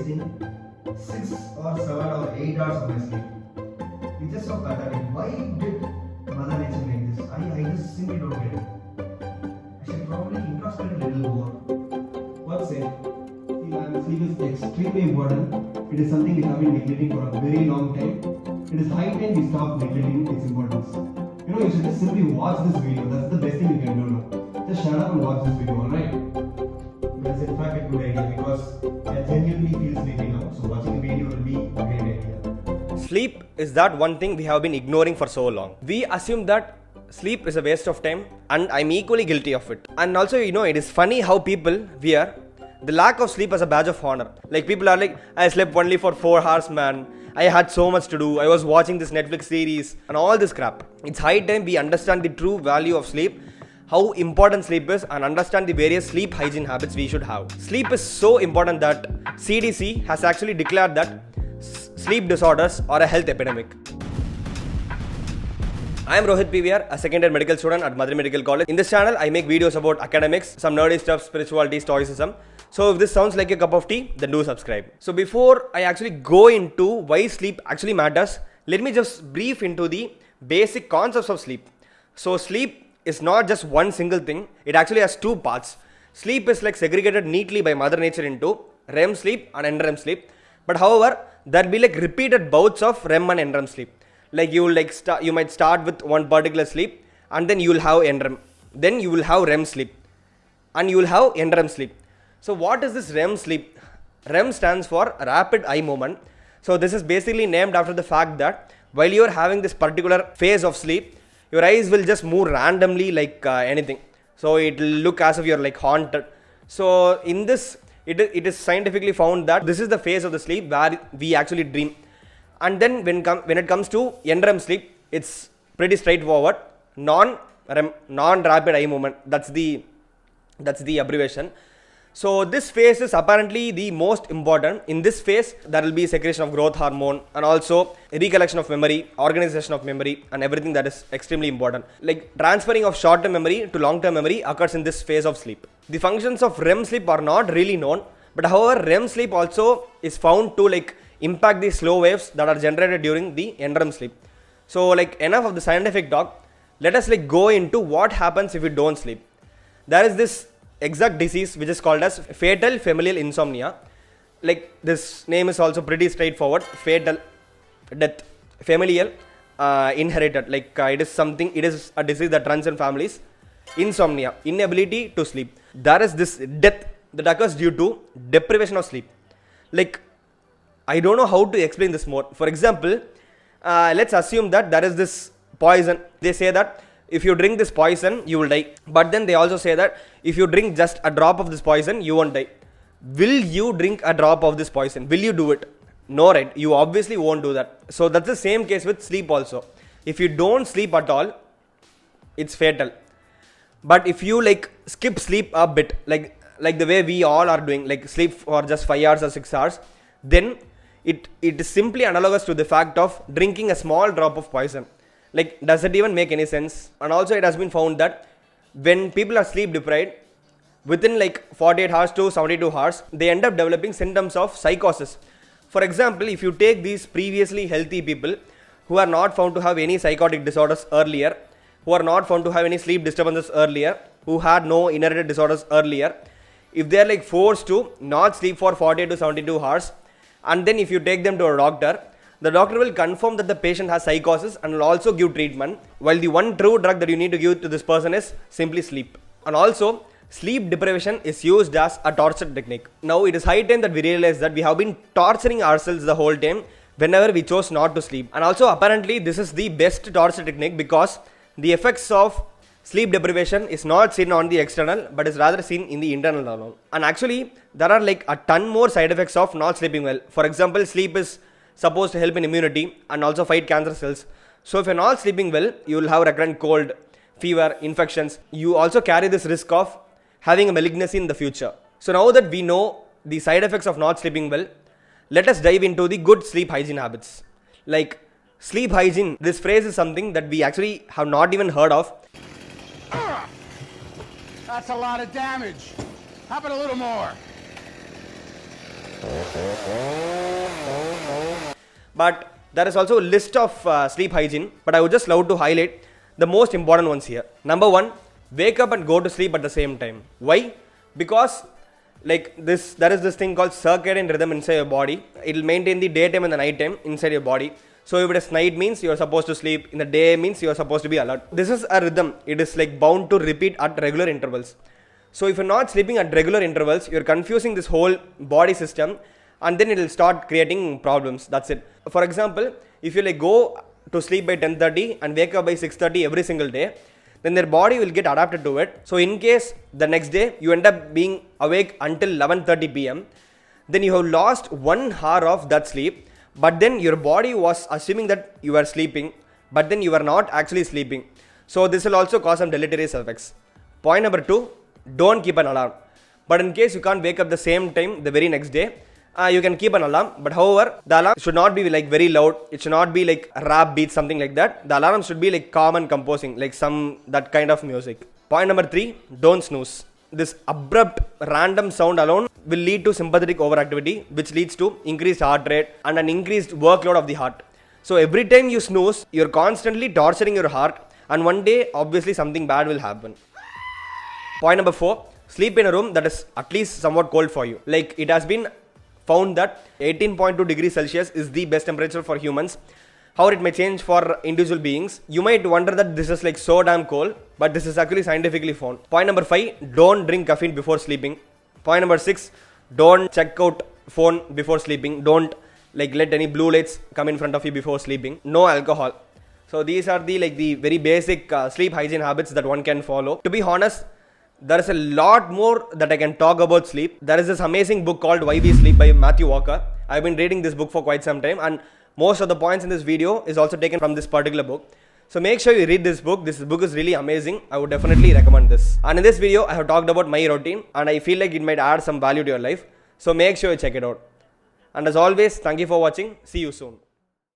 wasting 6 or 7 or 8 hours of my sleep. It's just so pathetic. Why did Mother Nature make this? I just simply don't get it. I should probably introspect a little more. What's it? Sleep is extremely important. It is something we have been neglecting for a very long time. It is high time we stop neglecting its importance. You should just simply watch this video. That's the best thing you can do now. Just shut up and watch this video, alright? That's in fact a good idea because I genuinely feel sleepy now. So watching the video will be a great idea. Sleep is that one thing we have been ignoring for so long. We assume that sleep is a waste of time, and I'm equally guilty of it. And also, it is funny how people wear the lack of sleep as a badge of honor. Like, people are like, I slept only for 4 hours, man. I had so much to do. I was watching this Netflix series and all this crap. It's high time we understand the true value of sleep, how important sleep is, and understand the various sleep hygiene habits we should have. Sleep is so important that CDC has actually declared that sleep disorders are a health epidemic. I am Rohit PVR, a second year medical student at Madurai Medical College. In this channel, I make videos about academics, some nerdy stuff, spirituality, stoicism. So if this sounds like a cup of tea, then do subscribe. So before I actually go into why sleep actually matters, let me just brief into the basic concepts of sleep. So sleep is not just one single thing. It actually has 2 parts. Sleep is like segregated neatly by Mother Nature into REM sleep and NREM sleep. But however, there'll be like repeated bouts of REM and NREM sleep. Like you might start with one particular sleep, and then you will have NREM. Then you will have REM sleep, and you will have NREM sleep. So what is this REM sleep? REM stands for rapid eye movement. So this is basically named after the fact that while you are having this particular phase of sleep, your eyes will just move randomly like anything. So it will look as if you are like haunted. So in this, it is scientifically found that this is the phase of the sleep where we actually dream. And then when it comes to NREM sleep, it's pretty straightforward. Non-rapid eye movement. That's the abbreviation. So this phase is apparently the most important. In this phase, there will be secretion of growth hormone and also recollection of memory, organization of memory, and everything that is extremely important. Like transferring of short-term memory to long-term memory occurs in this phase of sleep. The functions of REM sleep are not really known, but however, REM sleep also is found to like impact the slow waves that are generated during the NREM sleep. So like enough of the scientific talk. Let us like go into what happens if you don't sleep. There is this exact disease which is called as fatal familial insomnia. Like this name is also pretty straightforward. Fatal, death, familial, inherited. Like it is a disease that runs in families. Insomnia, inability to sleep. There is this death that occurs due to deprivation of sleep. Like, I don't know how to explain this more. For example, let's assume that there is this poison. They say that if you drink this poison, you will die. But then they also say that if you drink just a drop of this poison, you won't die. Will you drink a drop of this poison? Will you do it? No, right? You obviously won't do that. So that's the same case with sleep also. If you don't sleep at all, it's fatal. But if you like skip sleep a bit, like the way we all are doing, like sleep for just 5 hours or 6 hours, then it is simply analogous to the fact of drinking a small drop of poison. Like, does it even make any sense? And also it has been found that when people are sleep deprived, within like 48 hours to 72 hours, they end up developing symptoms of psychosis. For example, if you take these previously healthy people who are not found to have any psychotic disorders earlier, who are not found to have any sleep disturbances earlier, who had no inherited disorders earlier, if they are like forced to not sleep for 48 to 72 hours, and then if you take them to a doctor, the doctor will confirm that the patient has psychosis and will also give treatment, while the one true drug that you need to give to this person is simply sleep. And also, sleep deprivation is used as a torture technique. Now, it is high time that we realize that we have been torturing ourselves the whole time whenever we chose not to sleep. And also, apparently, this is the best torture technique because the effects of sleep deprivation is not seen on the external, but is rather seen in the internal alone. And actually, there are like a ton more side effects of not sleeping well. For example, sleep is supposed to help in immunity and also fight cancer cells. So if you're not sleeping well, you will have recurrent cold, fever, infections. You also carry this risk of having a malignancy in the future. So now that we know the side effects of not sleeping well, let us dive into the good sleep hygiene habits. Like sleep hygiene, this phrase is something that we actually have not even heard of. That's a lot of damage. How about a little more? But there is also a list of sleep hygiene, but I would just love to highlight the most important ones here. Number one, wake up and go to sleep at the same time. Why? Because like this, there is this thing called circadian rhythm inside your body. It will maintain the daytime and the nighttime inside your body. So if it is night means you are supposed to sleep, in the day means you are supposed to be alert. This is a rhythm. It is like bound to repeat at regular intervals. So if you're not sleeping at regular intervals, you're confusing this whole body system, and then it will start creating problems. That's it. For example, if you like go to sleep by 10:30 and wake up by 6:30 every single day, then their body will get adapted to it. So in case the next day you end up being awake until 11:30 p.m., then you have lost 1 hour of that sleep, but then your body was assuming that you are sleeping, but then you are not actually sleeping. So this will also cause some deleterious effects. Point number 2, don't keep an alarm. But in case you can't wake up the same time the very next day, you can keep an alarm, but however, the alarm should not be like very loud. It should not be like a rap beat, something like that. The alarm should be like calm and composing, like that kind of music. Point number 3, don't snooze. This abrupt random sound alone will lead to sympathetic overactivity, which leads to increased heart rate and an increased workload of the heart. So every time you snooze, you're constantly torturing your heart, and one day obviously something bad will happen. Point number 4, sleep in a room that is at least somewhat cold for you. Like it has been found that 18.2 degrees Celsius is the best temperature for humans. How it may change for individual beings. You might wonder that this is like so damn cold, but this is actually scientifically found. Point number 5, don't drink caffeine before sleeping. Point number 6, don't check out phone before sleeping. Don't like let any blue lights come in front of you before sleeping. No alcohol. So these are the very basic sleep hygiene habits that one can follow. To be honest, there is a lot more that I can talk about sleep. There is this amazing book called Why We Sleep by Matthew Walker. I've been reading this book for quite some time, and most of the points in this video is also taken from this particular book. So make sure you read this book. This book is really amazing. I would definitely recommend this. And in this video, I have talked about my routine, and I feel like it might add some value to your life. So make sure you check it out. And as always, thank you for watching. See you soon.